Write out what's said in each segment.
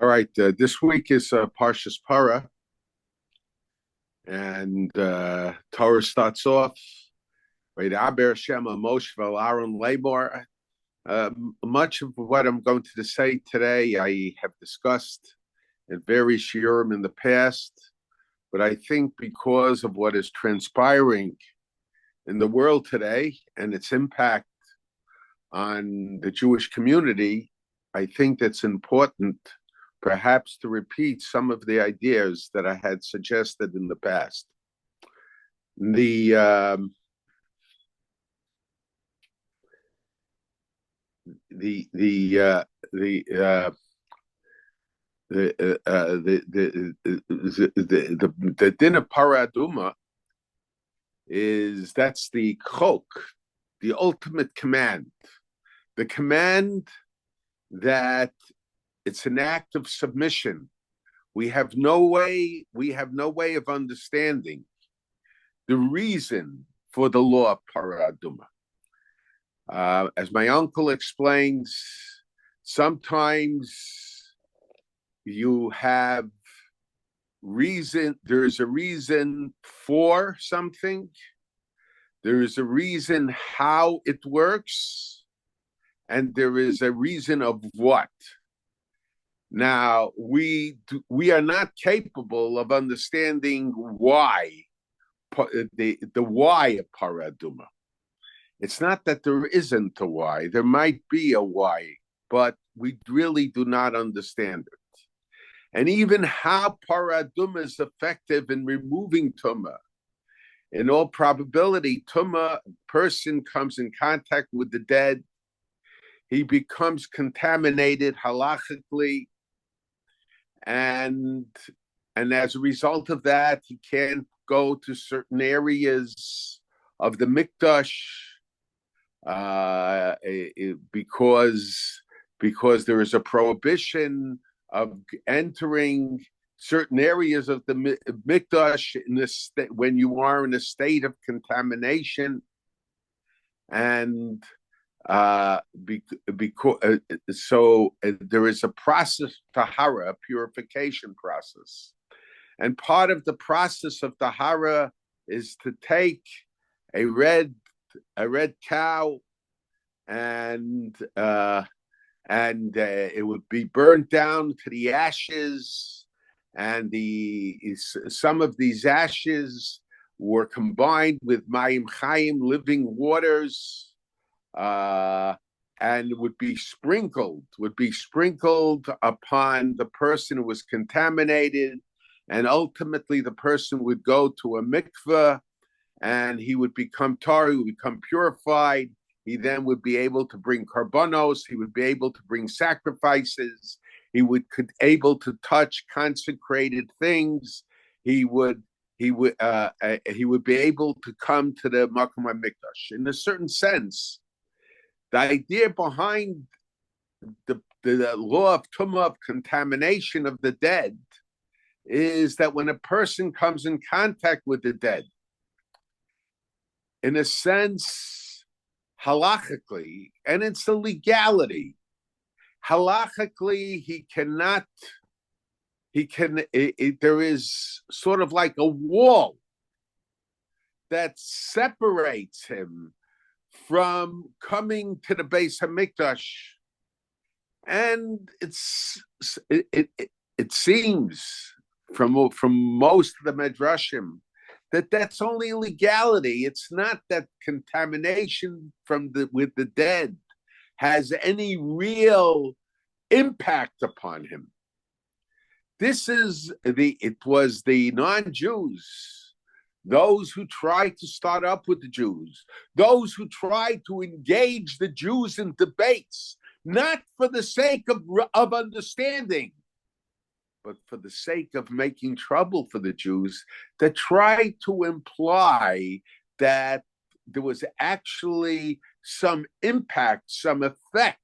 All right, this week is Parshas Parah, and Torah starts off with Aber Shema Moshe Aaron Labor. Much of what I'm going to say today, I have discussed in various shiurim in the past, but I think because of what is transpiring in the world today and its impact on the Jewish community, I think that's important perhaps to repeat some of the ideas that I had suggested in the past. The din of Parah Aduma that's the chok, the ultimate command, the command that it's an act of submission. We have no way of understanding the reason for the law of Parah Aduma. As my uncle explains, sometimes you have reason, there's a reason for something, there is a reason how it works, and there is a reason of what. Now, we are not capable of understanding why, the why of Parah Aduma. It's not that there isn't a why. There might be a why, but we really do not understand it. And even how Parah Aduma is effective in removing Tumah. In all probability, Tumah, person comes in contact with the dead, he becomes contaminated halachically, and as a result of that, he can't go to certain areas of the mikdash because there is a prohibition of entering certain areas of the mikdash in this when you are in a state of contamination, and so there is a process, tahara, a purification process, and part of the process of tahara is to take a red cow, and it would be burnt down to the ashes, and some of these ashes were combined with mayim chayim, living waters, and would be sprinkled upon the person who was contaminated, and ultimately the person would go to a mikveh, and he would become tar, he would become purified. He then would be able to bring karbanos, he would be able to bring sacrifices, he would able to touch consecrated things, he would be able to come to the Makom HaMikdash. In a certain sense, the idea behind the law of tumah, of contamination of the dead, is that when a person comes in contact with the dead, in a sense, halachically, and it's the legality, halachically, there is sort of like a wall that separates him from coming to the Beis Hamikdash, and it seems from most of the medrashim that's only legality. It's not that contamination with the dead has any real impact upon him. It was the non-Jews, those who tried to start up with the Jews, those who tried to engage the Jews in debates, not for the sake of understanding, but for the sake of making trouble for the Jews, that tried to imply that there was actually some impact, some effect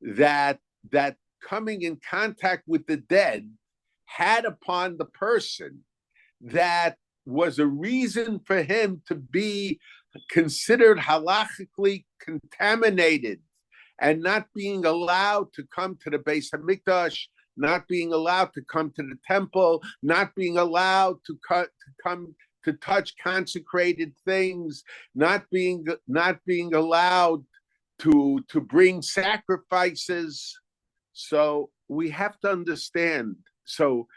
that coming in contact with the dead had upon the person, that was a reason for him to be considered halachically contaminated and not being allowed to come to the Beis Hamikdash, not being allowed to come to the temple, not being allowed to come to touch consecrated things, not being allowed to bring sacrifices. So we have to understand. So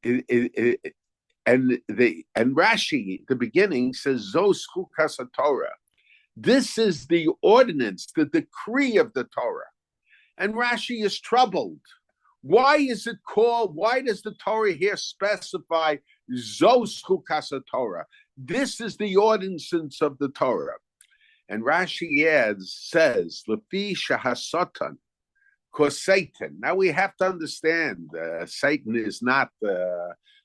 and Rashi at the beginning says Zos chukas Torah. This is the ordinance, the decree of the Torah. And Rashi is troubled. Why is it called? Why does the Torah here specify Zos chukas Torah? This is the ordinance of the Torah. And Rashi says, Lefi shahasatan, because Satan. Now we have to understand, Satan is not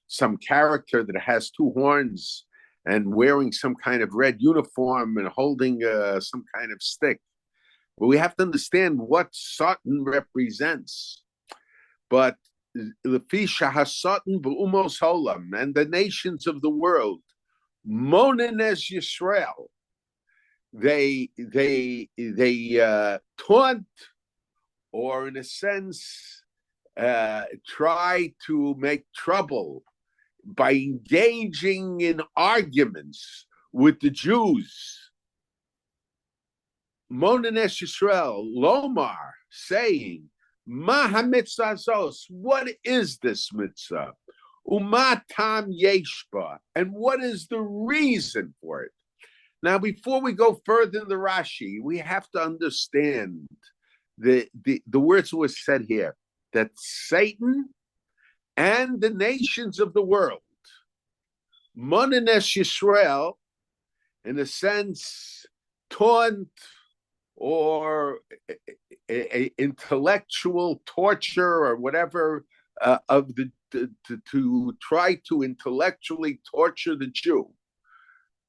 some character that has two horns and wearing some kind of red uniform and holding some kind of stick. But we have to understand what Satan represents. But Lefi shahasatan b'umos holam, and the nations of the world, monen es Yisrael, they taunt, or in a sense try to make trouble by engaging in arguments with the Jews. Monen es Yisrael, Lomar, saying, Ma ha-mitzvah zos, what is this mitzvah? Uma tam yeshba, and what is the reason for it? Now, before we go further in the Rashi, we have to understand the words that were said here, that Satan and the nations of the world, Monen es Yisrael, in a sense, taunt or a intellectual torture or whatever to try to intellectually torture the Jew,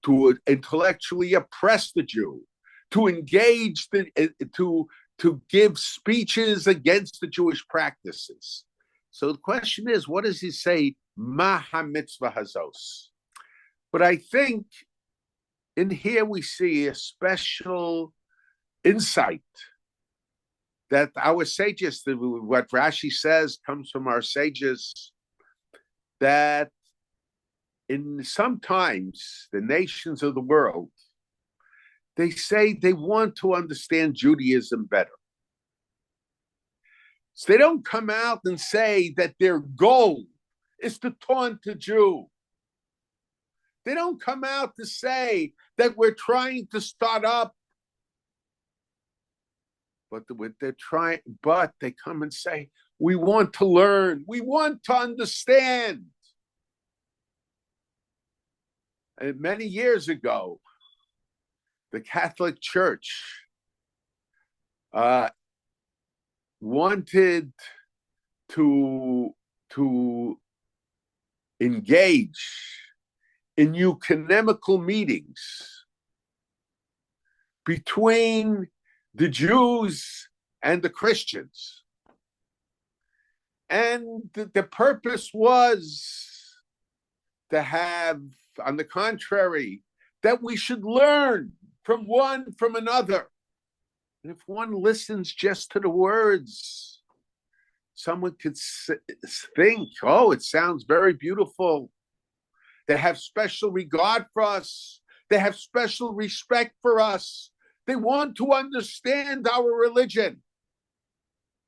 to intellectually oppress the Jew, to engage to give speeches against the Jewish practices. So the question is, what does he say? Ma ha-mitzvah hazos. But I think in here we see a special insight that our sages, what Rashi says comes from our sages, that in sometimes the nations of the world, they say they want to understand Judaism better. So they don't come out and say that their goal is to taunt the Jew. They don't come out to say that we're trying to start up. But they come and say, we want to learn. We want to understand. And many years ago, the Catholic Church wanted to engage in ecumenical meetings between the Jews and the Christians. And the purpose was to have, on the contrary, that we should learn from one from another. And if one listens just to the words, someone could think, oh, it sounds very beautiful. They have special regard for us. They have special respect for us. They want to understand our religion.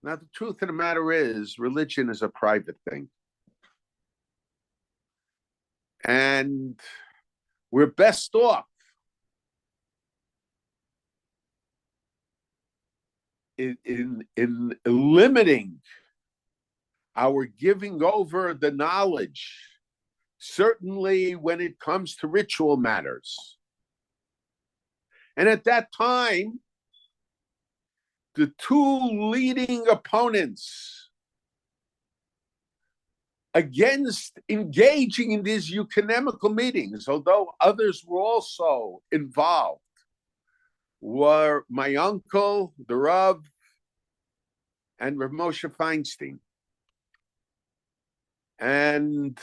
Now, the truth of the matter is, religion is a private thing. And we're best off in limiting our giving over the knowledge, certainly when it comes to ritual matters. And at that time, the two leading opponents against engaging in these ecumenical meetings, although others were also involved, were my uncle, the Rav, and Rav Moshe Feinstein. And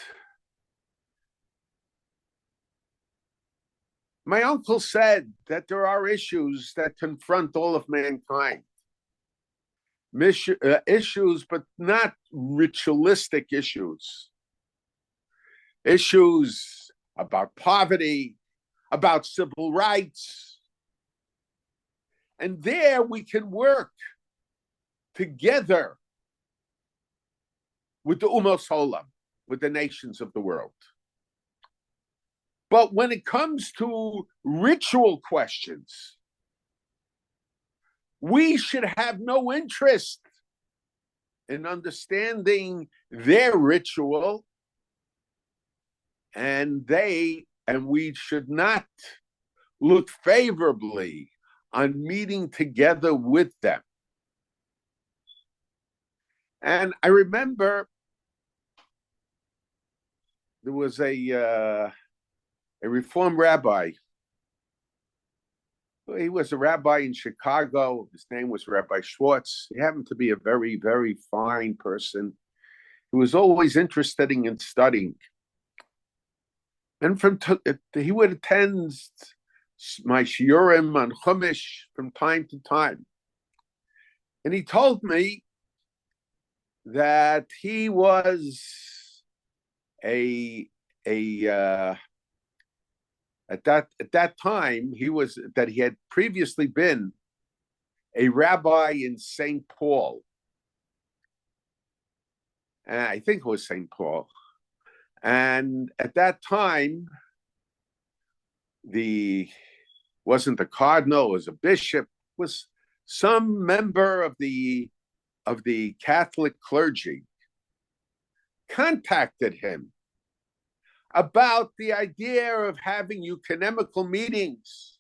my uncle said that there are issues that confront all of mankind. issues, but not ritualistic issues. Issues about poverty, about civil rights. And there we can work together with the Umos Olam, with the nations of the world. But when it comes to ritual questions, we should have no interest in understanding their ritual, and we should not look favorably on meeting together with them. And I remember there was a Reform rabbi. He was a rabbi in Chicago. His name was Rabbi Schwartz. He happened to be a very, very fine person. He was always interested in studying. And he would attend my shiurim on Chumash from time to time. And he told me that he was at that time, he had previously been a rabbi in St. Paul. And I think it was St. Paul. And at that time, wasn't the cardinal, it was a bishop, was some member of the Catholic clergy, contacted him about the idea of having ecumenical meetings,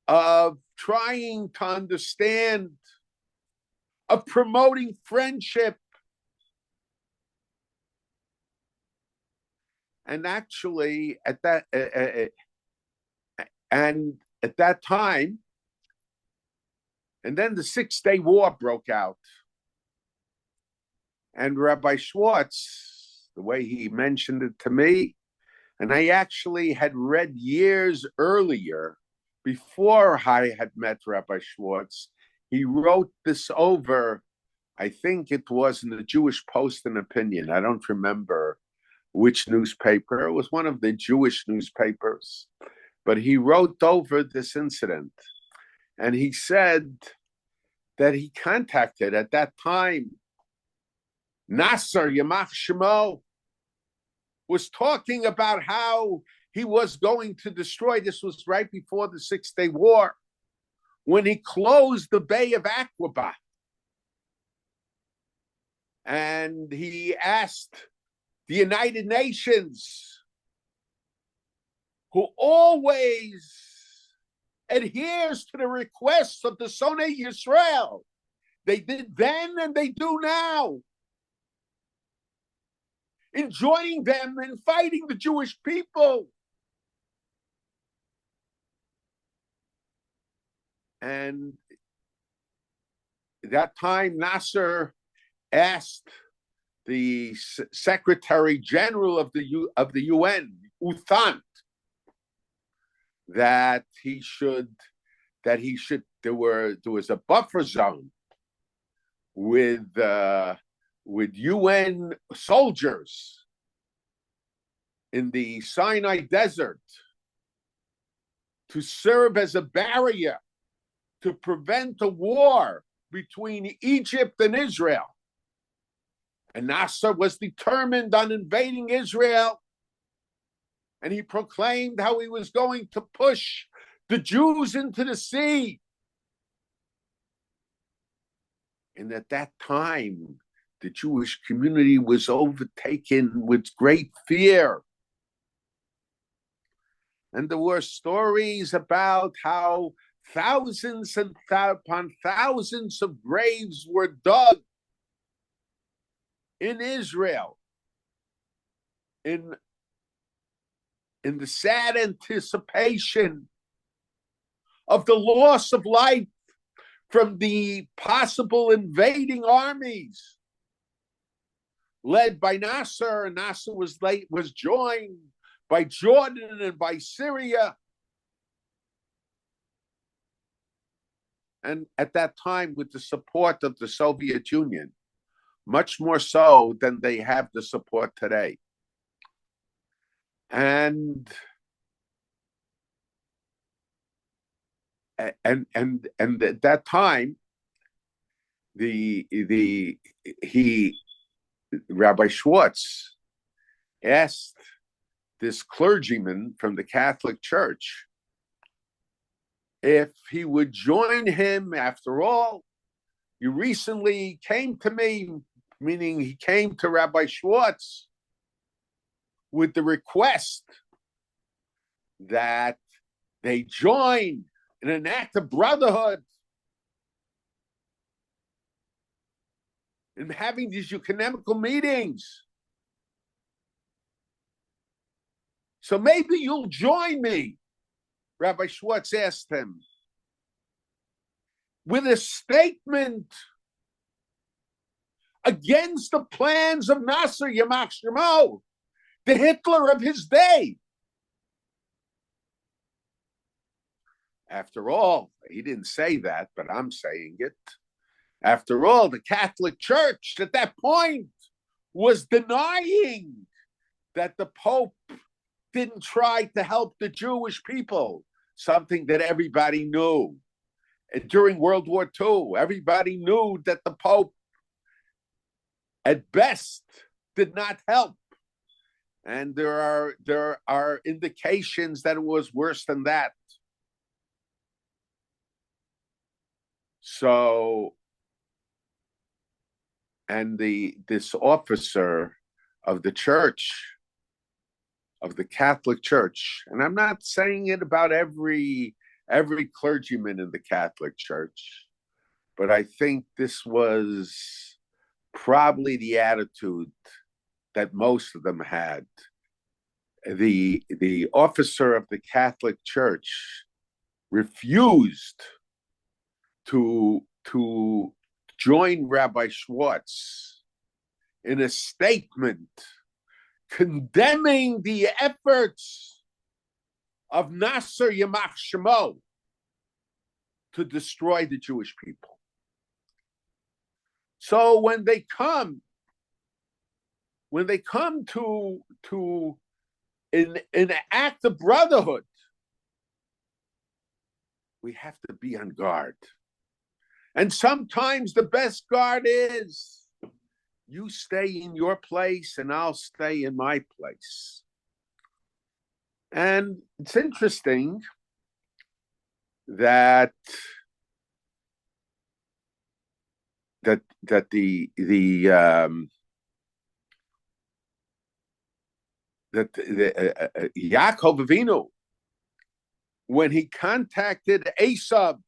of trying to understand, of promoting friendship. And actually, at that time, and then the 6-Day War broke out, and Rabbi Schwartz, the way he mentioned it to me, and I actually had read years earlier, before I had met Rabbi Schwartz, he wrote this over, I think it was in the Jewish Post and Opinion. I don't remember which newspaper. It was one of the Jewish newspapers. But he wrote over this incident. And he said that he contacted, at that time, Nasser Yamach Shemo, was talking about how he was going to destroy, this was right before the 6-Day War, when he closed the Bay of Aqaba. And he asked the United Nations, who always adheres to the requests of the Sonei Yisrael. They did then and they do now, in joining them in fighting the Jewish people. And at that time, Nasser asked the Secretary General of the UN, Uthant, that there was a buffer zone with UN soldiers in the Sinai Desert to serve as a barrier to prevent a war between Egypt and Israel. And Nasser was determined on invading Israel. And he proclaimed how he was going to push the Jews into the sea. And at that time, the Jewish community was overtaken with great fear. And there were stories about how thousands upon thousands of graves were dug in Israel in the sad anticipation of the loss of life from the possible invading armies led by Nasser. And Nasser was joined by Jordan and by Syria. and at that time with the support of the Soviet Union, much more so than they have the support today. And at that time, Rabbi Schwartz asked this clergyman from the Catholic Church if he would join him. After all, you recently came to me, meaning he came to Rabbi Schwartz with the request that they join in an act of brotherhood in having these ecumenical meetings. So maybe you'll join me, Rabbi Schwartz asked him, with a statement against the plans of Nasser Yamach Shemo, the Hitler of his day. After all, he didn't say that, but I'm saying it. After all, the Catholic Church at that point was denying that the Pope didn't try to help the Jewish people, something that everybody knew. And during World War II, everybody knew that the Pope, at best, did not help. And there are indications that it was worse than that. So, and this officer of the church, of the Catholic Church, and I'm not saying it about every clergyman in the Catholic Church, but I think this was probably the attitude that most of them had. The officer of the Catholic Church refused to join Rabbi Schwartz in a statement condemning the efforts of Nasser Yamach Shemo to destroy the Jewish people. So when they come to an act of brotherhood, we have to be on guard. And sometimes the best guard is you stay in your place and I'll stay in my place. And it's interesting that Yaakov Avinu, when he contacted Esav,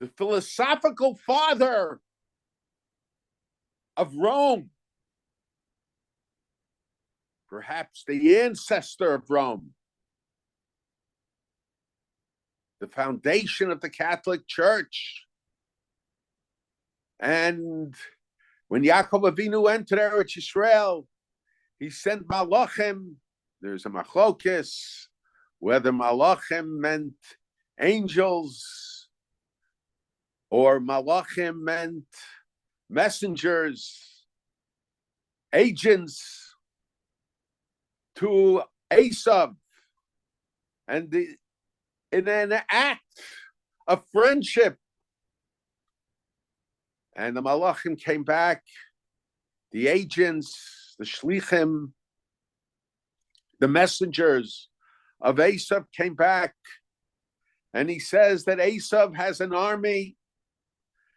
the philosophical father of Rome, perhaps the ancestor of Rome, the foundation of the Catholic Church. And when Yaakov Avinu entered Eretz Yisrael, he sent malachim. There's a machlokes whether malachim meant angels or malachim meant messengers, agents to Esav, and in an act of friendship. And the malachim came back, the agents, the shlichim, the messengers of Esav came back, and he says that Esav has an army,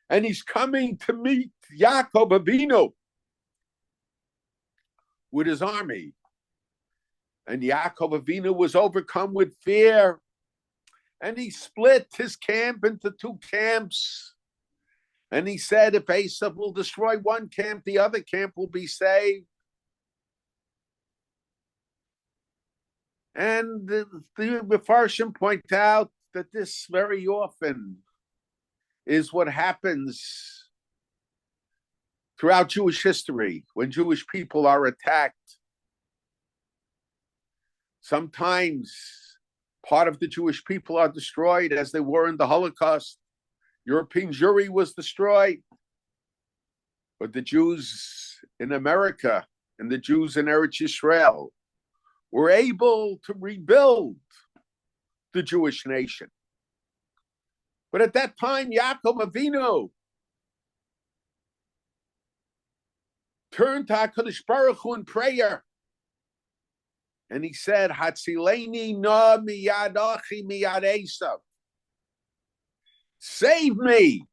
and he's coming to meet Yaakov Avinu with his army. And Yaakov Avinu was overcome with fear, and he split his camp into two camps. And he said, if Esav will destroy one camp, the other camp will be saved. And the Mefarshim point out that this very often is what happens throughout Jewish history when Jewish people are attacked. Sometimes Part of the Jewish people are destroyed as they were in the Holocaust. European Jewry was destroyed. But the Jews in America and the Jews in Eretz Yisrael were able to rebuild the Jewish nation. But at that time, Yaakov Avinu turned to HaKadosh Baruch Hu in prayer. And he said, Hatzileni na miyad achi miyad Esav. Save me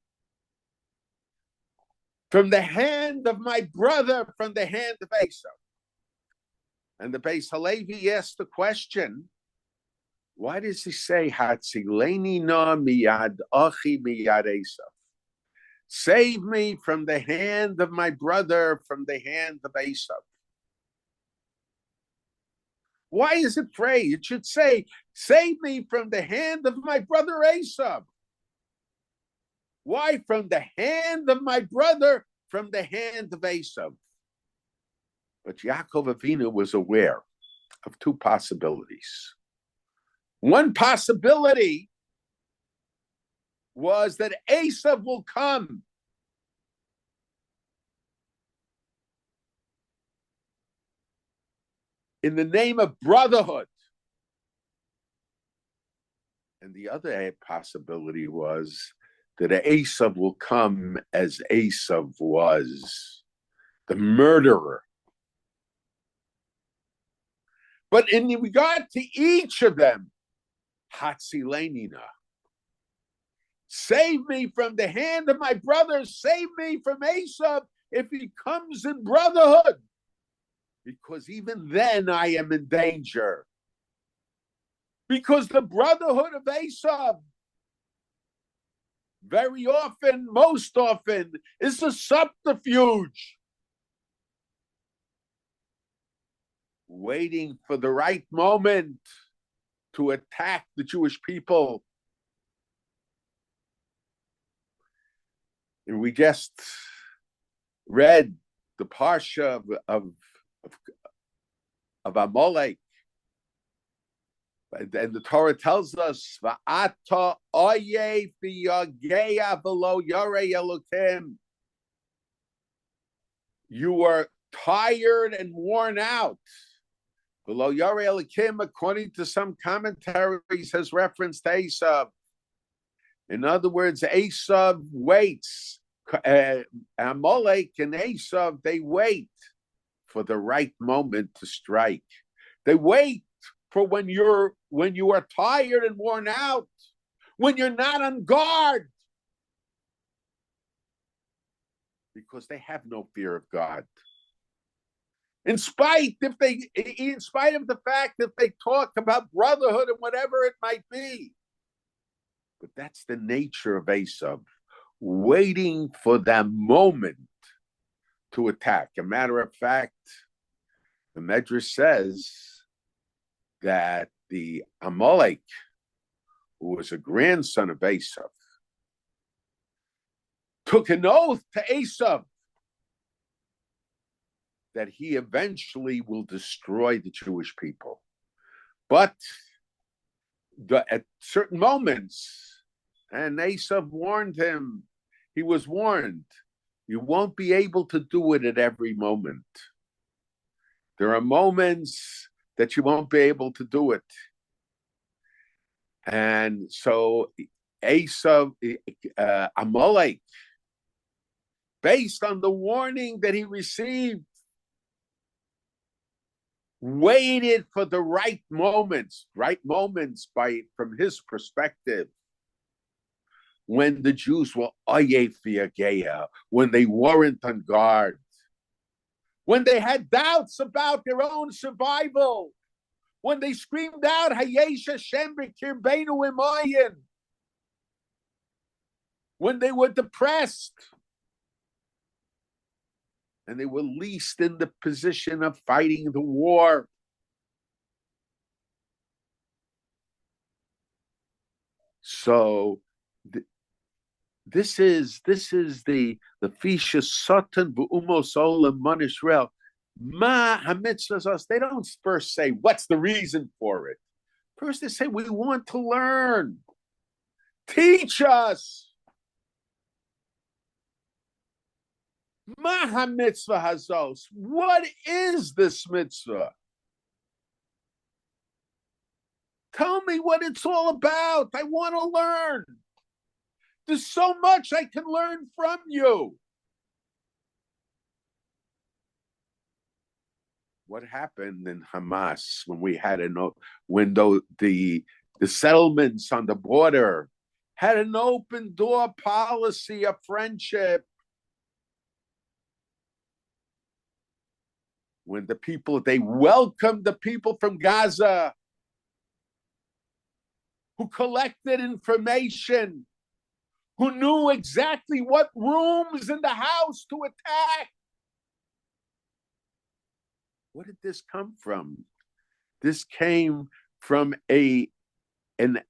from the hand of my brother, from the hand of Esav. And the Beis Halevi asked the question, why does he say, Hatzileni na miyad achi miyad Esav? Save me from the hand of my brother, from the hand of Esav. Why is it pray? It should say, save me from the hand of my brother Esav. Why from the hand of my brother, from the hand of Esav? But Yaakov Avinu was aware of two possibilities. One possibility was that Esav will come in the name of brotherhood. And the other possibility was that Esav will come as Esav was, the murderer. But in regard to each of them, Hatzilenina, save me from the hand of my brother, save me from Esav if he comes in brotherhood, because even then I am in danger. Because the brotherhood of Esav very often, most often, is a subterfuge, waiting for the right moment to attack the Jewish people. And we just read the parsha of Amalek. And the Torah tells us, "Va'ata oyev v'yageya v'lo yarei Elokim." You were tired and worn out. V'lo yarei Elokim, according to some commentaries, has reference to Esav. In other words, Esav waits. Amalek and Esav, they wait for the right moment to strike. They wait for when you are tired and worn out, when you're not on guard, because they have no fear of God. In spite of the fact that they talk about brotherhood and whatever it might be. But that's the nature of Esav, waiting for that moment to attack. A matter of fact, the Medrash says that the Amalek, who was a grandson of Esav, took an oath to Esav that he eventually will destroy the Jewish people. But at certain moments, and Esav warned him, he was warned, you won't be able to do it at every moment. There are moments that you won't be able to do it. And so Esav, Amalek, based on the warning that he received, waited for the right moments from his perspective, when the Jews were oyev v'yageya, when they weren't on guard, when they had doubts about their own survival, when they screamed out, Hayesh Hashem b'kirbeinu imayin, when they were depressed, and they were least in the position of fighting the war. So this is the Fisha Satan B'umos Olam Man Israel. Ma hamitzvahs. They don't first say what's the reason for it. First they say, we want to learn. Teach us. Maha mitzvah hazos. What is this mitzvah? Tell me what it's all about. I want to learn. There's so much I can learn from you. What happened in Hamas when we had the settlements on the border had an open door policy of friendship? When they welcomed the people from Gaza who collected information, who knew exactly what rooms in the house to attack. What did this come from? This came from an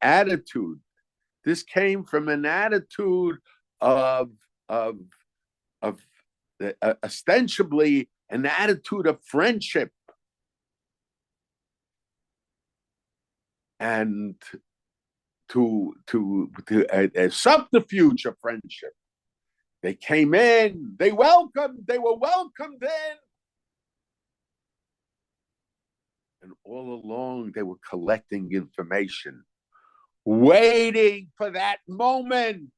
attitude. This came from an attitude of ostensibly an attitude of friendship and to a subterfuge of friendship. They came in, they were welcomed in. And all along they were collecting information, waiting for that moment.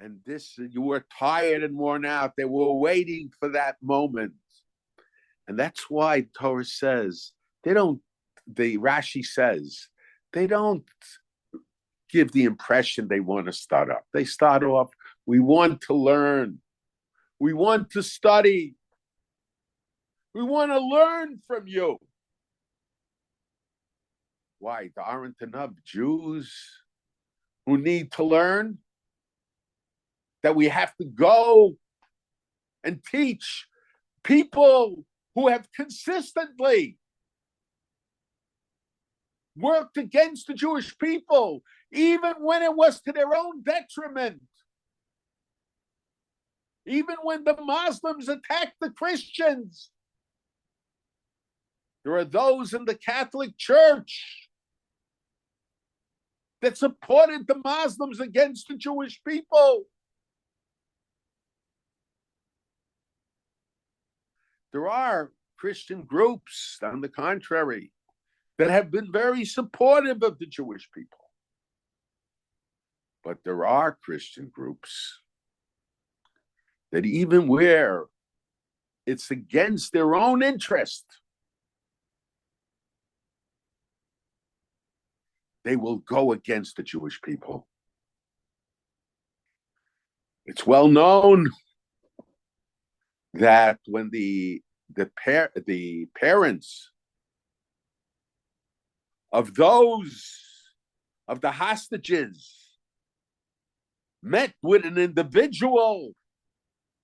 And you were tired and worn out. They were waiting for that moment. And that's why Torah says, Rashi says, they don't give the impression they want to start up. They start off, we want to learn. We want to study. We want to learn from you. Why? There aren't enough Jews who need to learn? That we have to go and teach people who have consistently worked against the Jewish people, even when it was to their own detriment. Even when the Muslims attacked the Christians. There are those in the Catholic Church that supported the Muslims against the Jewish people. There are Christian groups, on the contrary, that have been very supportive of the Jewish people. But there are Christian groups that even where it's against their own interest, they will go against the Jewish people. It's well known that when the parents of the hostages met with an individual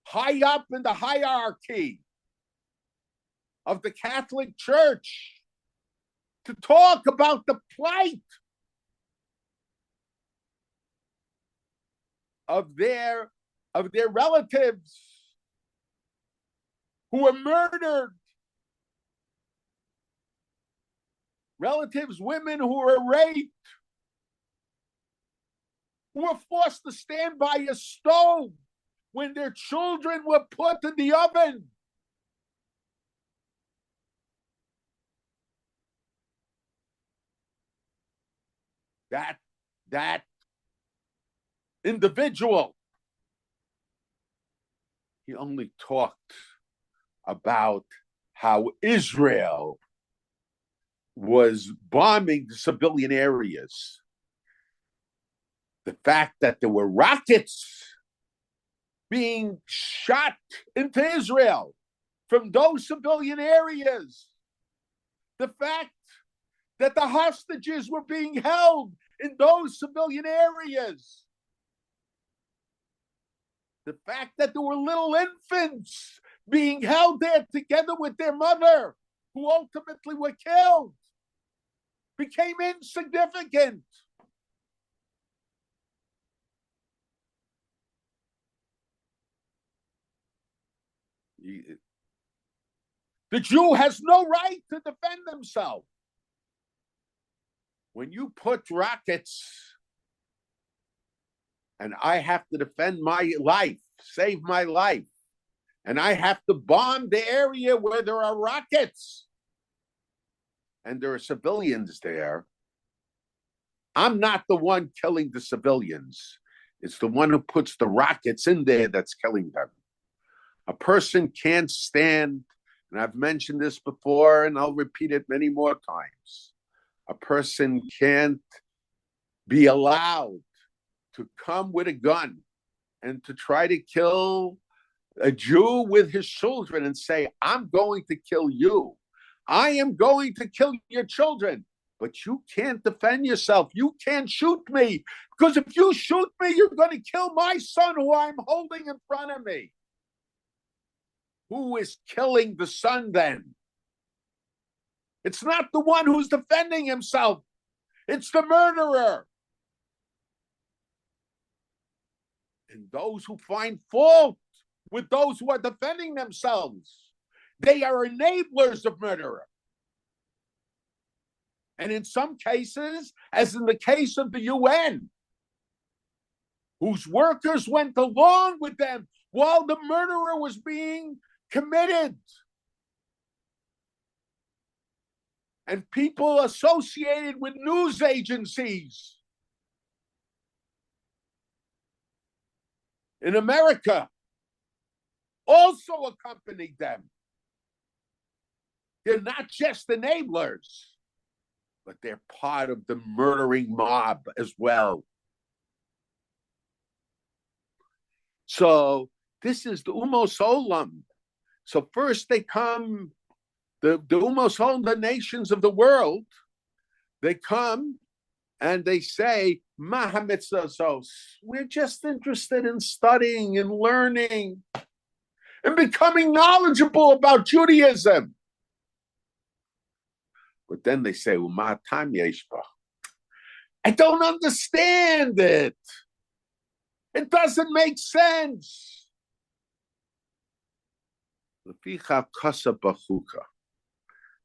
high up in the hierarchy of the Catholic Church to talk about the plight of their relatives who were murdered, relatives, women who were raped, who were forced to stand by a stove when their children were put in the oven. That individual, he only talked about how Israel was bombing the civilian areas. The fact that there were rockets being shot into Israel from those civilian areas. The fact that the hostages were being held in those civilian areas. The fact that there were little infants being held there together with their mother, who ultimately were killed, became insignificant. The Jew has no right to defend himself. When you put rockets and I have to defend my life, save my life, and I have to bomb the area where there are rockets and there are civilians there, I'm not the one killing the civilians. It's the one who puts the rockets in there that's killing them. A person can't stand, and I've mentioned this before, and I'll repeat it many more times. A person can't be allowed to come with a gun and to try to kill a Jew with his children and say, I'm going to kill you. I am going to kill your children. But you can't defend yourself. You can't shoot me. Because if you shoot me, you're going to kill my son who I'm holding in front of me. Who is killing the son then? It's not the one who's defending himself. It's the murderer. And those who find fault with those who are defending themselves, they are enablers of murder. And in some cases, as in the case of the UN, whose workers went along with them while the murderer was being committed. And people associated with news agencies in America also accompanied them. They're not just enablers, but they're part of the murdering mob as well. So this is the Umos Olam. So first they come, the Umos Olam, the nations of the world, they come and they say, Mahamitzos, we're just interested in studying and learning and becoming knowledgeable about Judaism. But then they say, I don't understand it. It doesn't make sense.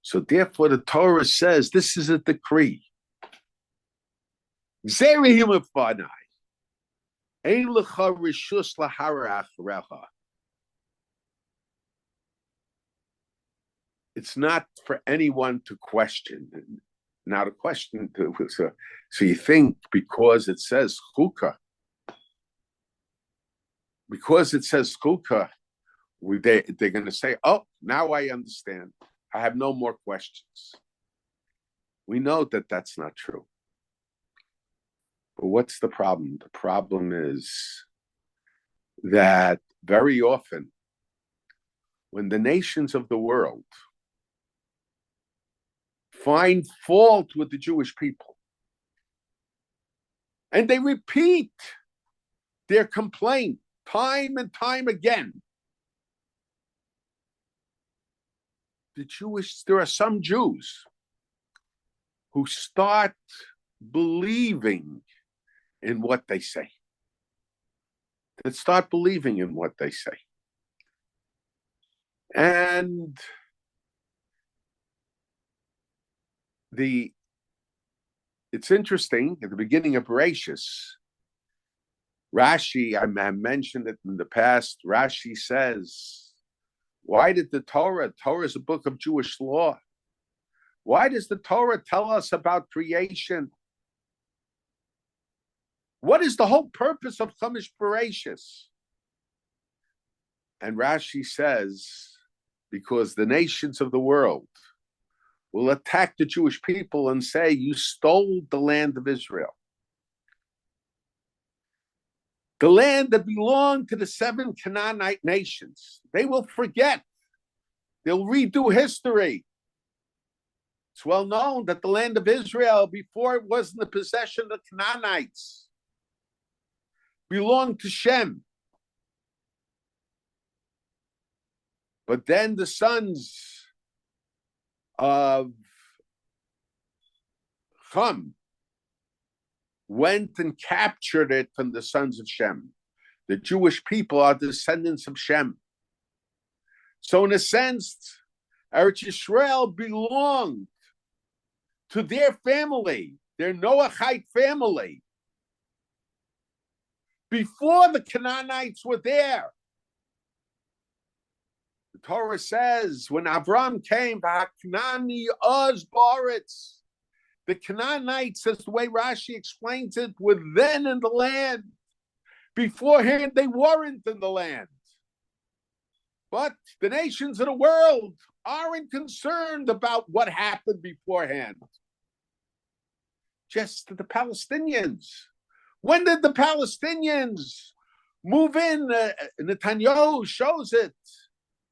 So therefore the Torah says this is a decree. It's not for anyone to question. Now the question, so you think because it says chukah, they're going to say, oh, now I understand. I have no more questions. We know that that's not true. But what's the problem? The problem is that very often when the nations of the world find fault with the Jewish people and they repeat their complaint time and time again, there are some Jews who start believing in what they say. That start believing in what they say. And it's interesting, at the beginning of Bereshis, Rashi, I mentioned it in the past, Rashi says, why did the Torah is a book of Jewish law. Why does the Torah tell us about creation? What is the whole purpose of Chumash Bereshis? And Rashi says, because the nations of the world will attack the Jewish people and say, you stole the land of Israel. The land that belonged to the 7 Canaanite nations. They will forget. They'll redo history. It's well known that the land of Israel, before it was in the possession of the Canaanites, belonged to Shem. But then the sons of Ham went and captured it from the sons of Shem. The Jewish people are descendants of Shem. So in a sense, Eretz Yisrael belonged to their family, their Noahite family, before the Canaanites were there. The Torah says when Avram came, V'haknani oz baretz, the Canaanites, as the way Rashi explains it, were then in the land. Beforehand, they weren't in the land. But the nations of the world aren't concerned about what happened beforehand. Just the Palestinians. When did the Palestinians move in? Netanyahu shows it.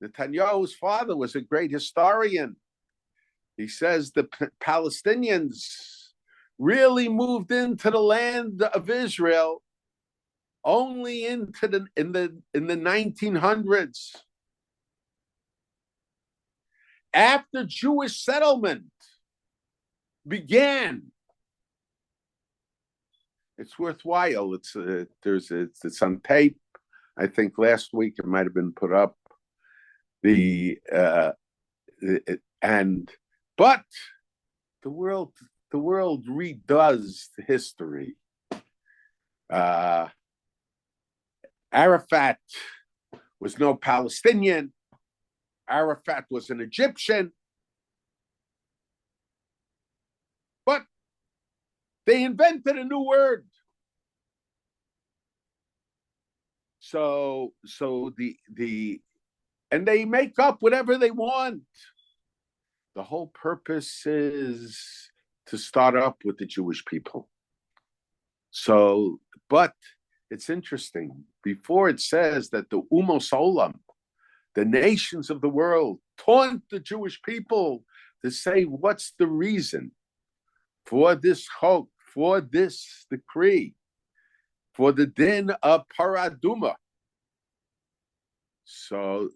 Netanyahu's father was a great historian. He says the Palestinians really moved into the land of Israel only in the 1900s. After Jewish settlement began. It's worthwhile. It's on tape. I think last week it might have been put up. But the world redoes history. Arafat was no Palestinian. Arafat was an Egyptian. But they invented a new word. So and they make up whatever they want. The whole purpose is to start up with the Jewish people. So, but it's interesting. Before it says that the Umos Olam, the nations of the world, taunt the Jewish people to say, what's the reason for this hope, for this decree, for the din of Parah Aduma? So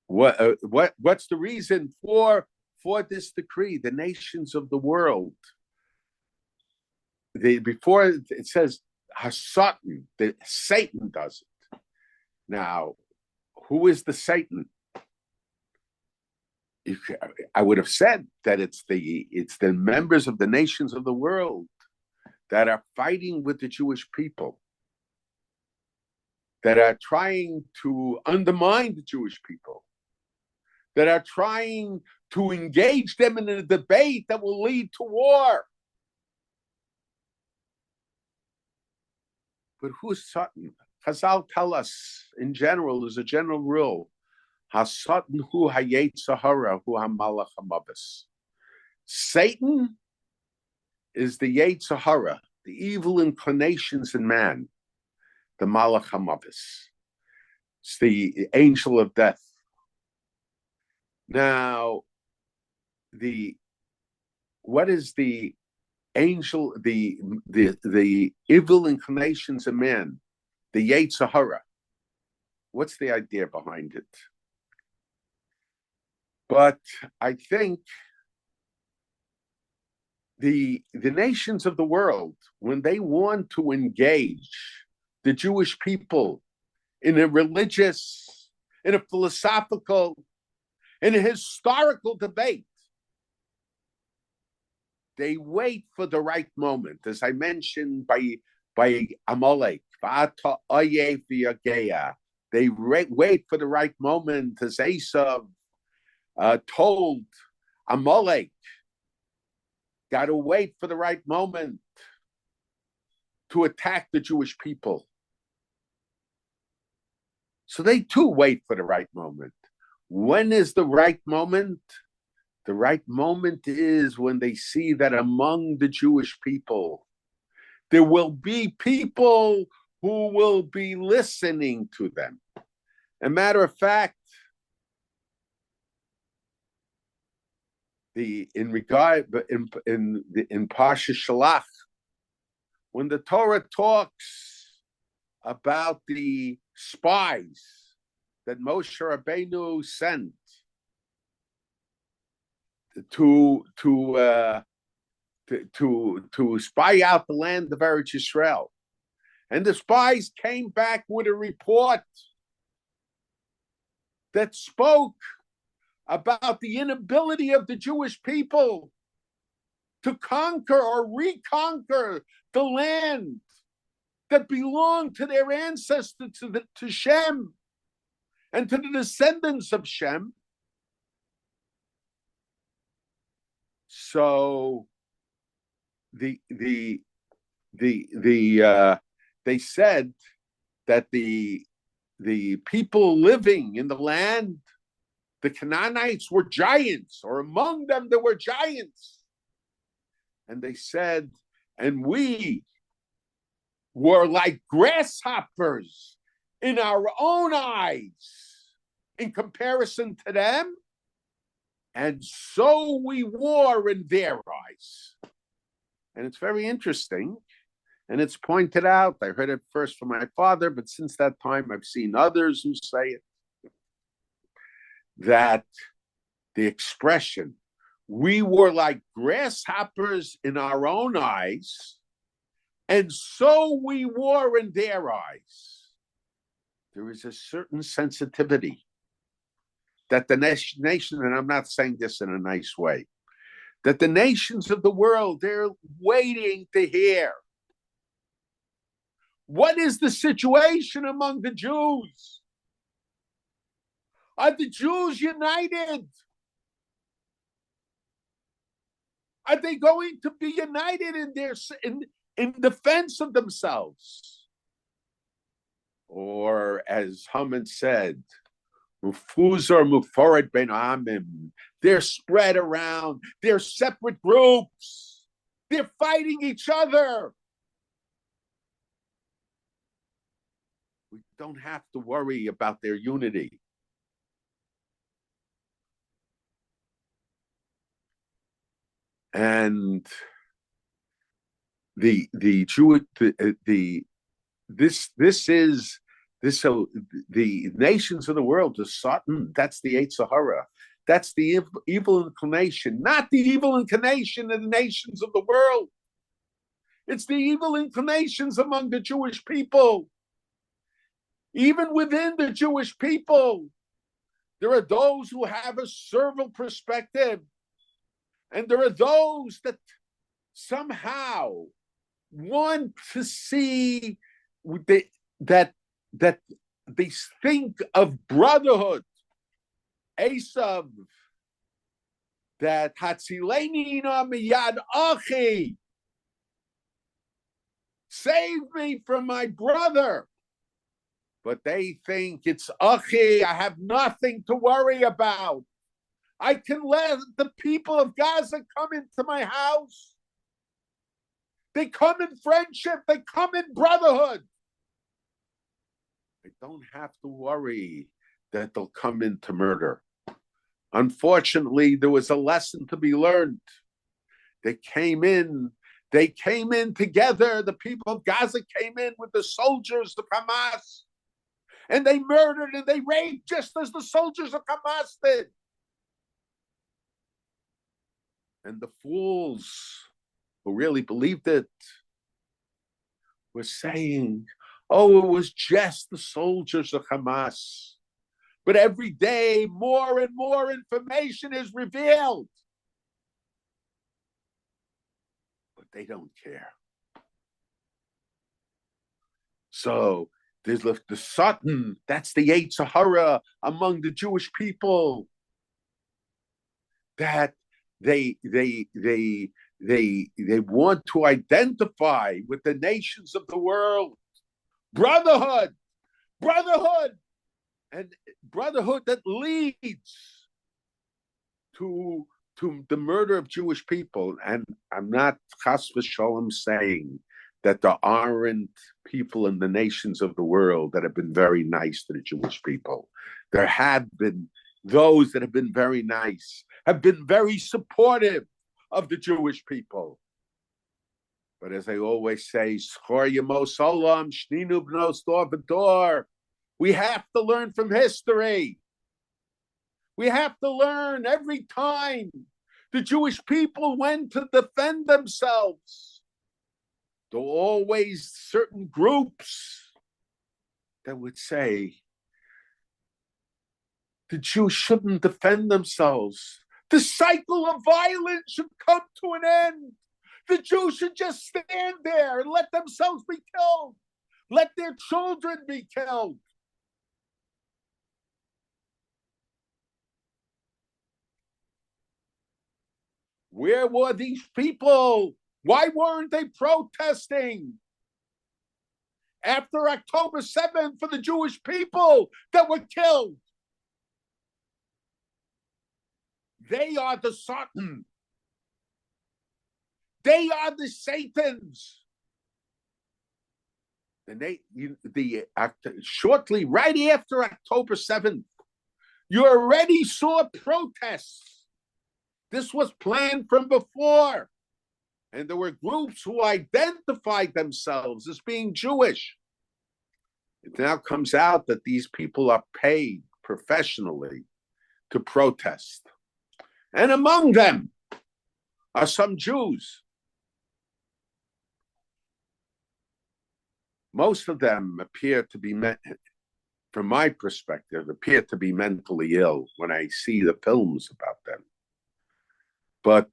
what's the reason for this decree? The nations of the world. Before it says Hasatan, that Satan does it. Now, who is the Satan? I would have said that it's the members of the nations of the world that are fighting with the Jewish people, that are trying to undermine the Jewish people, that are trying to engage them in a debate that will lead to war. But who's Satan? Chazal tell us, in general, there's a general rule. Hasatan hu hayetzer hara hu hamalach hamavos. Satan is the yetzer hara, the evil inclinations in man, the malach hamavos. It's the angel of death. Now, what is the angel, the evil inclinations of man, the yetzer hara? What's the idea behind it? But I think the nations of the world, when they want to engage the Jewish people in a religious, in a philosophical, in a historical debate, they wait for the right moment. As I mentioned by Amalek, they wait for the right moment, as Esav told Amalek, got to wait for the right moment to attack the Jewish people. So they too wait for the right moment. When is the right moment? The right moment is when they see that among the Jewish people, there will be people who will be listening to them. As a matter of fact, in Parsha Shalach, when the Torah talks about the spies that Moshe Rabbeinu sent to spy out the land of Eretz Yisrael, and the spies came back with a report that spoke about the inability of the Jewish people to conquer or reconquer the land that belonged to their ancestors, to Shem, and to the descendants of Shem. So they said that the people living in the land, the Canaanites, were giants, or among them there were giants. And they said, and we were like grasshoppers in our own eyes in comparison to them, and so we were in their eyes. And it's very interesting, and it's pointed out. I heard it first from my father, but since that time I've seen others who say it, that the expression, we were like grasshoppers in our own eyes, and so we were in their eyes. There is a certain sensitivity that the nation, and I'm not saying this in a nice way, that the nations of the world, they're waiting to hear. What is the situation among the Jews? Are the Jews united? Are they going to be united in defense of themselves? Or as Haman said, Mufuzar Mufarid Ben Amim, they're spread around, they're separate groups, they're fighting each other. We don't have to worry about their unity. And the nations of the world, the Satan, that's the Yetzer Hara. That's the evil inclination, not the evil inclination of the nations of the world. It's the evil inclinations among the Jewish people. Even within the Jewish people, there are those who have a servile perspective, and there are those that somehow want to see that they think of brotherhood, Esav, that Hatzileni miyad achi, save me from my brother. But they think it's achi, I have nothing to worry about. I can let the people of Gaza come into my house. They come in friendship, they come in brotherhood. I don't have to worry that they'll come into murder. Unfortunately, there was a lesson to be learned. They came in together. The people of Gaza came in with the soldiers of Hamas, and they murdered and they raped just as the soldiers of Hamas did. And the fools who really believed it were saying, oh, it was just the soldiers of Hamas. But every day, more and more information is revealed. But they don't care. So there's the Satan, that's the Yetzer Hara among the Jewish people, that they want to identify with the nations of the world. Brotherhood, and brotherhood that leads to the murder of Jewish people. And I'm not chas v'sholem saying that there aren't people in the nations of the world that have been very nice to the Jewish people. There have been those that have been very nice, have been very supportive of the Jewish people. But as I always say, we have to learn from history. We have to learn every time the Jewish people went to defend themselves. There were always certain groups that would say, The Jews shouldn't defend themselves. The cycle of violence should come to an end. The Jews should just stand there and let themselves be killed. Let their children be killed. Where were these people? Why weren't they protesting after October 7th for the Jewish people that were killed? They are the Satan. They are the Satans. And shortly, right after October 7th, you already saw protests. This was planned from before. And there were groups who identified themselves as being Jewish. It now comes out that these people are paid professionally to protest. And among them are some Jews. Most of them appear to be, from my perspective, appear to be mentally ill when I see the films about them. But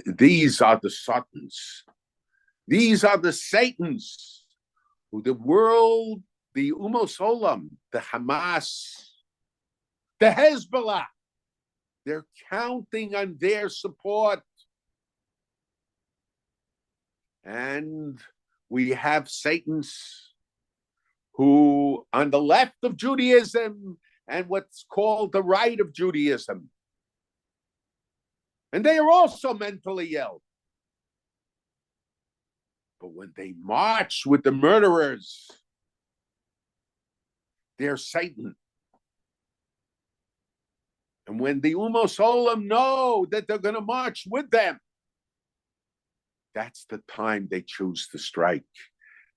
these are the Satans. These are the Satans who the world, the Umos Olam, the Hamas, the Hezbollah, they're counting on their support. And we have Satans who, on the left of Judaism and what's called the right of Judaism, and they are also mentally ill. But when they march with the murderers, they're Satan. And when the Umos Olam know that they're going to march with them, that's the time they choose to strike.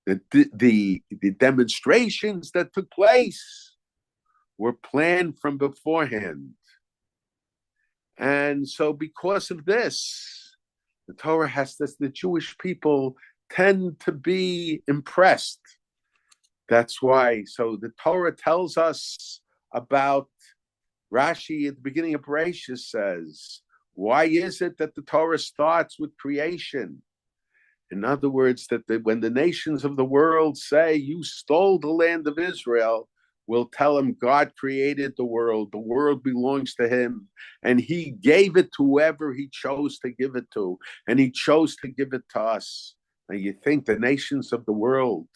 The demonstrations that took place were planned from beforehand. And so because of this, the Torah has this, the Jewish people tend to be impressed. That's why. So the Torah tells us about, Rashi at the beginning of Parashah says, why is it that the Torah starts with creation? In other words, that when the nations of the world say, you stole the land of Israel, we'll tell them God created the world belongs to him, and he gave it to whoever he chose to give it to, and he chose to give it to us. And you think the nations of the world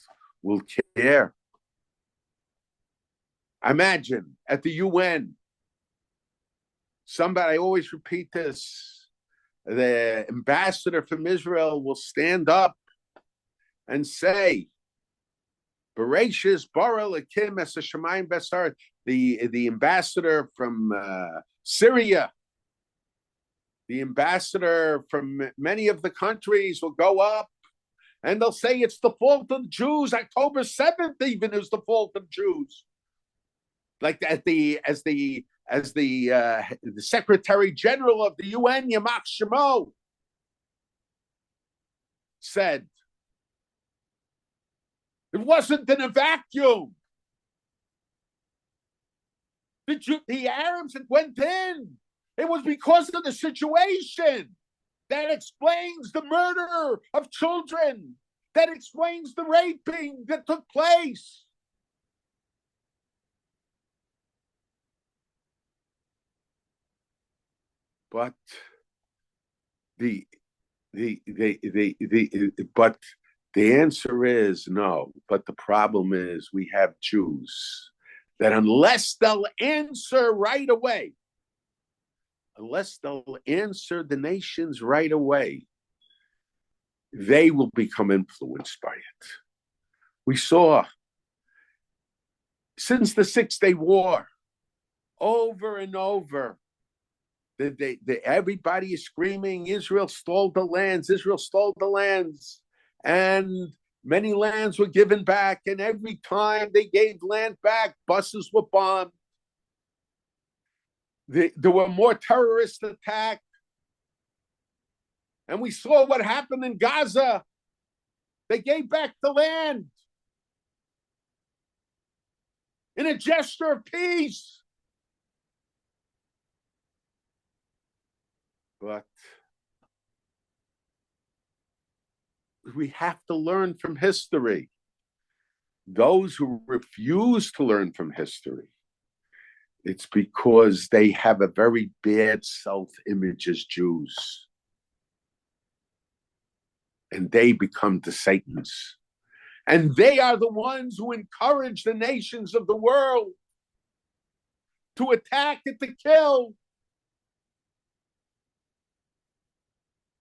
will care? Imagine at the UN, somebody, I always repeat this, the ambassador from Israel will stand up and say, Bereshis bara Elokim es hashamayim v'haaretz. The ambassador from Syria, the ambassador from many of the countries will go up and they'll say it's the fault of Jews. October 7th even is the fault of Jews. Like as the Secretary General of the UN, Yamach Shemo, said, it wasn't in a vacuum. The Arabs that went in, it was because of the situation. That explains the murder of children. That explains the raping that took place. But the answer is no. But the problem is we have Jews that unless they'll answer right away, unless they'll answer the nations right away, they will become influenced by it. We saw since the 6-Day War, over and over, everybody is screaming, Israel stole the lands, Israel stole the lands. And many lands were given back. And every time they gave land back, buses were bombed. There were more terrorist attacks. And we saw what happened in Gaza. They gave back the land. in a gesture of peace. But we have to learn from history. Those who refuse to learn from history, it's because they have a very bad self-image as Jews. And they become the Satans. And they are the ones who encourage the nations of the world to attack and to kill.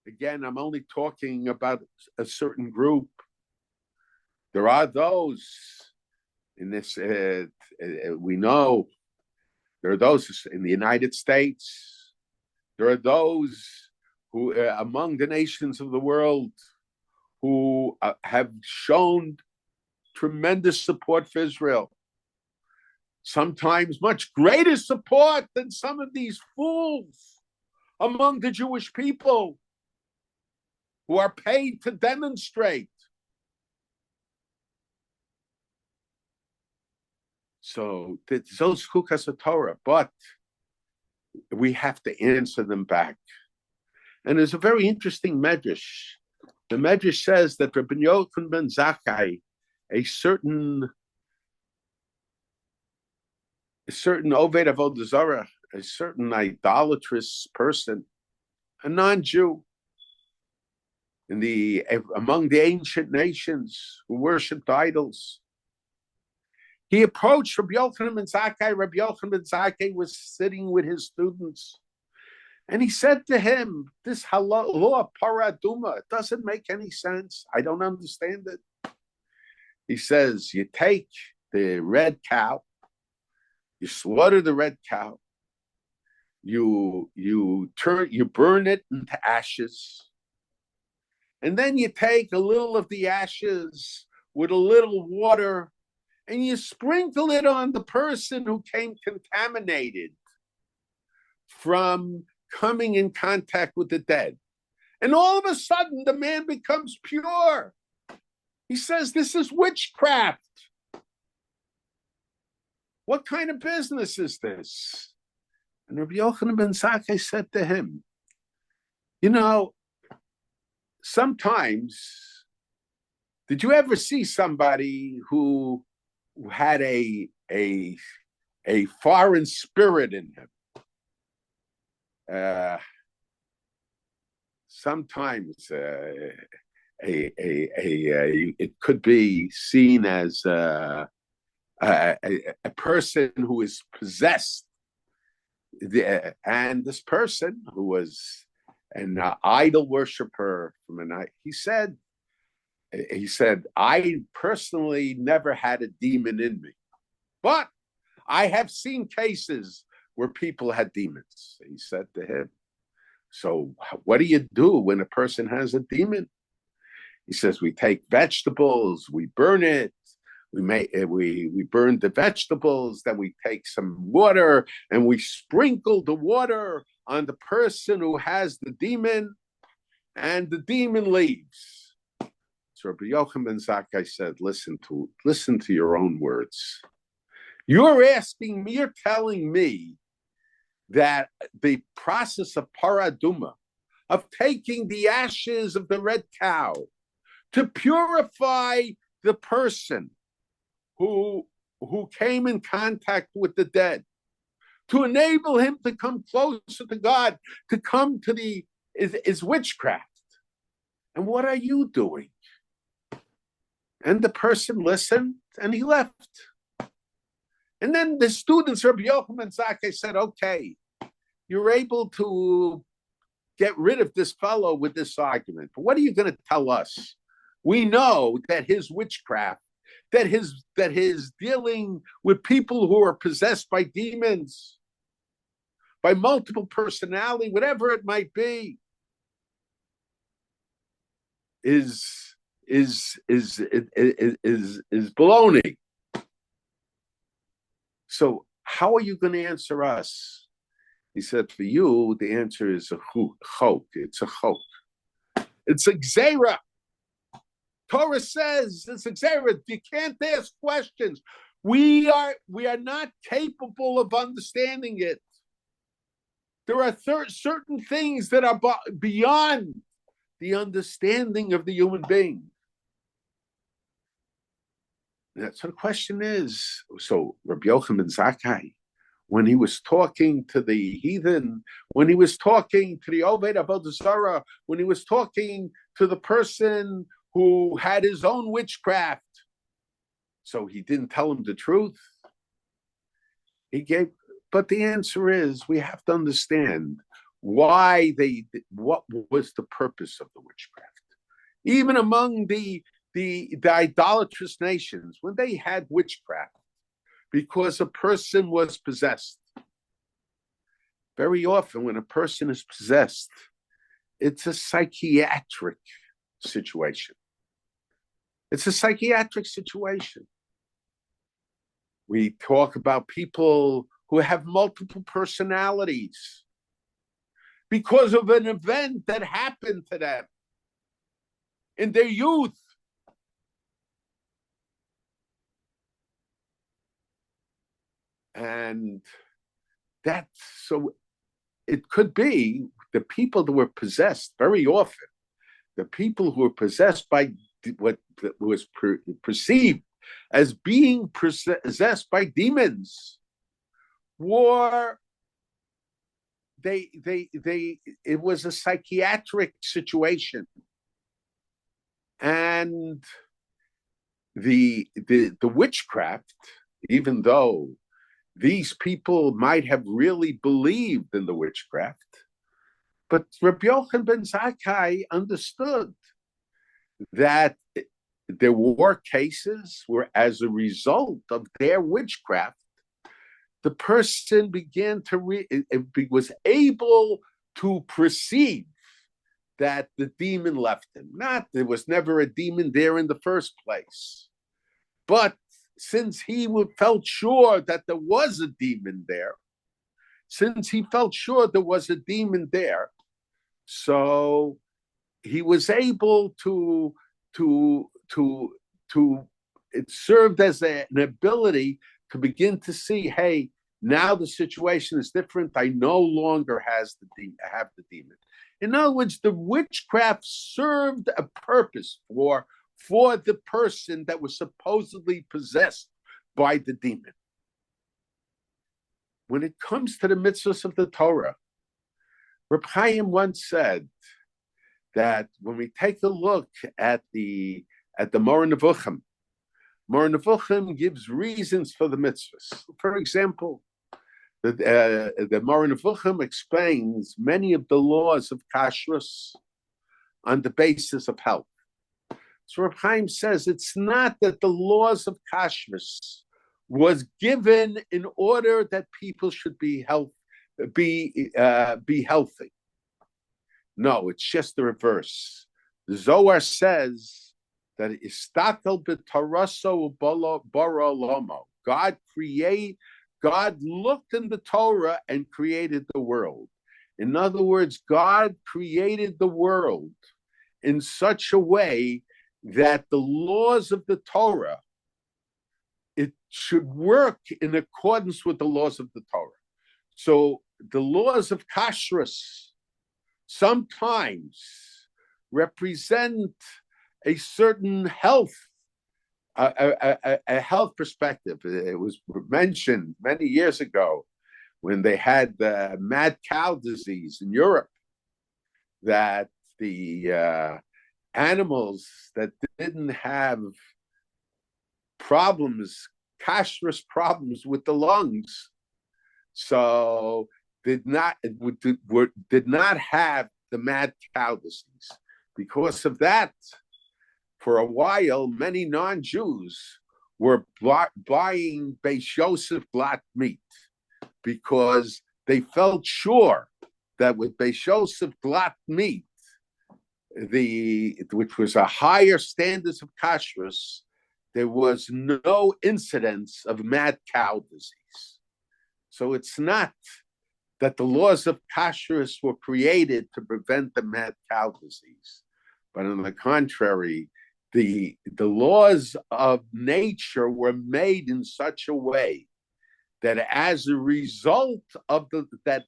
Again, I'm only talking about a certain group. There are those in this, we know, there are those in the United States. There are those who, among the nations of the world, who have shown tremendous support for Israel. Sometimes much greater support than some of these fools among the Jewish people who are paid to demonstrate. So those chukas of Torah, but we have to answer them back. And there's a very interesting medrash. The medrash says that Rabbi Yochanan ben Zakkai, a certain Oved Avodah Zarah, a certain idolatrous person, a non-Jew, among the ancient nations who worshipped idols, he approached Rabbi Yochanan ben Zakkai. Rabbi Yochanan ben Zakkai was sitting with his students. And he said to him, this law, Parah, Aduma, it doesn't make any sense. I don't understand it. He says, you take the red cow, you slaughter the red cow, you burn it into ashes, and then you take a little of the ashes with a little water, and you sprinkle it on the person who came contaminated from coming in contact with the dead. And all of a sudden, the man becomes pure. He says, this is witchcraft. What kind of business is this? And Rabbi Yochanan ben Zakkai said to him, sometimes, did you ever see somebody who had a foreign spirit in him? Sometimes it could be seen as a person who is possessed, and this person who was an idol worshiper from a night. He said, I personally never had a demon in me, but I have seen cases where people had demons. He said to him, so what do you do when a person has a demon? He says, we take vegetables, we burn it, we burn the vegetables, then we take some water and we sprinkle the water on the person who has the demon, and the demon leaves. So Rabbi Yochanan ben Zakkai said, listen to your own words. You're telling me that the process of Parah Aduma, of taking the ashes of the red cow to purify the person who came in contact with the dead, to enable him to come closer to God, to come to is witchcraft. And what are you doing? And the person listened and he left. And then the students, Rabbi Yochanan ben Zakkai, said, okay, you're able to get rid of this fellow with this argument, but what are you going to tell us? We know that his witchcraft, that his dealing with people who are possessed by demons, by multiple personality, whatever it might be, is baloney. So how are you going to answer us? He said, for you, the answer is a chok. It's a chok. It's a gzeira. Torah says it's a gzeira. You can't ask questions. We are not capable of understanding it. There are certain things that are beyond the understanding of the human being. So the question is, so Rabbi Yochanan ben Zakkai, when he was talking to the heathen, when he was talking to the Oved Avodah Zarah, when he was talking to the person who had his own witchcraft, so he didn't tell him the truth. But the answer is, we have to understand what was the purpose of the witchcraft. Even among the idolatrous nations, when they had witchcraft, because a person was possessed. Very often when a person is possessed, it's a psychiatric situation. It's a psychiatric situation. We talk about people who have multiple personalities because of an event that happened to them in their youth. And so it could be the people that were possessed very often, the people who were possessed by what was perceived as being possessed by demons, it was a psychiatric situation. And the witchcraft, even though these people might have really believed in the witchcraft, but Rabbi Yochanan ben Zakkai understood that there were cases where, as a result of their witchcraft, the person began to was able to perceive that the demon left him. There was never a demon there in the first place, but since he felt sure that there was a demon there, so he was able to it served as an ability to begin to see, hey, now the situation is different. I no longer have the demon. In other words, the witchcraft served a purpose for the person that was supposedly possessed by the demon. When it comes to the mitzvahs of the Torah, Reb Chaim once said that when we take a look at the Moreh Nevuchim, Moreh Nevuchim gives reasons for the mitzvahs. For example, the Moreh Nevuchim explains many of the laws of kashrus on the basis of health. So Reb Chaim says it's not that the laws of kashrus was given in order that people should be healthy. No, it's just the reverse. The Zohar says that istakel b'taraso bara lomo. God looked in the Torah and created the world. In other words, God created the world in such a way that the laws of the Torah, it should work in accordance with the laws of the Torah. So the laws of kashrus sometimes represent a certain health, a health perspective. It was mentioned many years ago when they had the mad cow disease in Europe, that the animals that didn't have kashrus problems with the lungs, so did not have the mad cow disease. Because of that, for a while, many non-Jews were buying Beis Yosef glatt meat because they felt sure that with Beis Yosef glatt meat, which was a higher standards of kashrus, there was no incidence of mad cow disease. So it's not that the laws of kashrus were created to prevent the mad cow disease, but on the contrary, the laws of nature were made in such a way that as a result of that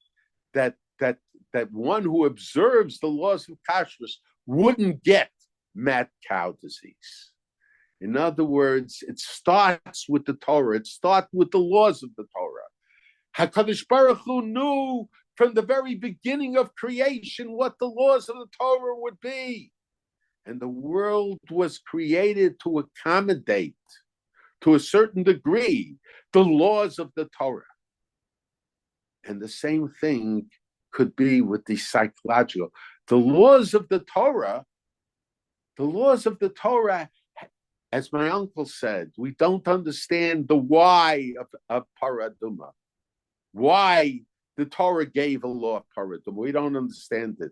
one who observes the laws of kashrus wouldn't get mad cow disease. In other words, it starts with the Torah. It starts with the laws of the Torah. HaKadosh Baruch Hu knew from the very beginning of creation what the laws of the Torah would be. And the world was created to accommodate, to a certain degree, the laws of the Torah. And the same thing could be with the psychological. The laws of the Torah, as my uncle said, we don't understand the why of Parah Aduma. Why the Torah gave a law of Parah Aduma. We don't understand it.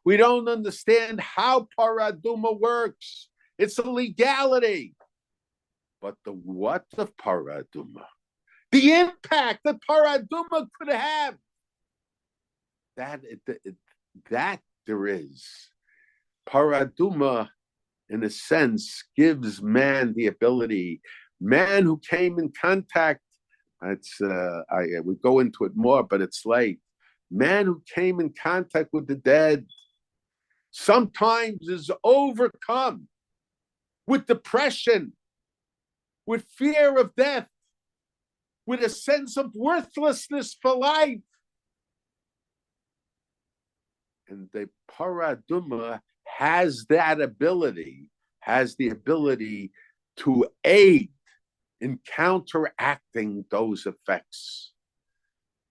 We don't understand how Parah Aduma works. It's a legality. But the what of Parah Aduma? The impact that Parah Aduma could have. That there is. Parah Aduma, in a sense, gives man the ability. Man who came in contact, we go into it more, but it's late. Man who came in contact with the dead sometimes is overcome with depression, with fear of death, with a sense of worthlessness for life. And the Parah Aduma has the ability to aid in counteracting those effects.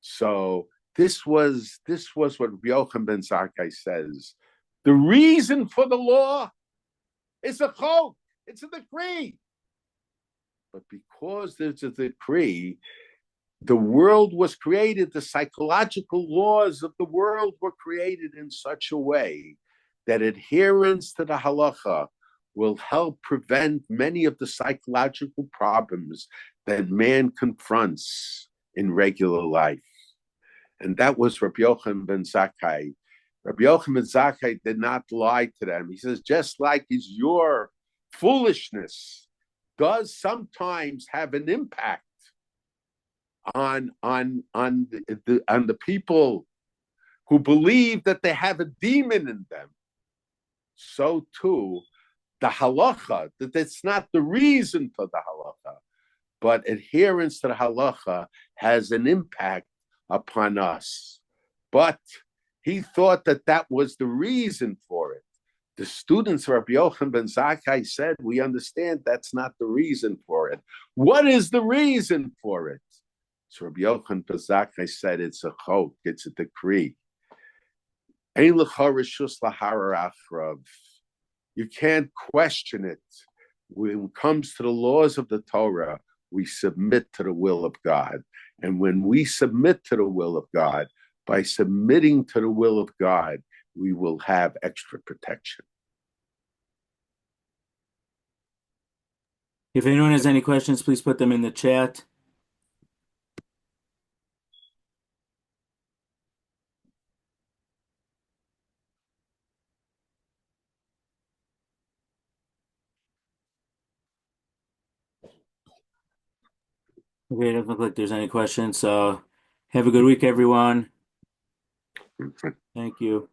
So this was what Rabbi Yochanan ben Zakkai says. The reason for the law is a chok, it's a decree. But because there's a decree, the world was created, the psychological laws of the world were created in such a way that adherence to the halacha will help prevent many of the psychological problems that man confronts in regular life. And that was Rabbi Yochanan ben Zakkai. Rabbi Yochanan ben Zakkai did not lie to them. He says, just like your foolishness does sometimes have an impact on the people who believe that they have a demon in them, so too the halacha, that it's not the reason for the halacha, but adherence to the halacha has an impact upon us. But he thought that was the reason for it. The students of Rabbi Yochanan ben Zakkai said, we understand that's not the reason for it. What is the reason for it? So Rabbi Yochanan ben Zakkai said, it's a chok, it's a decree. You can't question it. When it comes to the laws of the Torah, we submit to the will of God. And when we submit to the will of God, by submitting to the will of God, we will have extra protection. If anyone has any questions, please put them in the chat. Okay, it doesn't look like there's any questions. So have a good week, everyone. Thank you.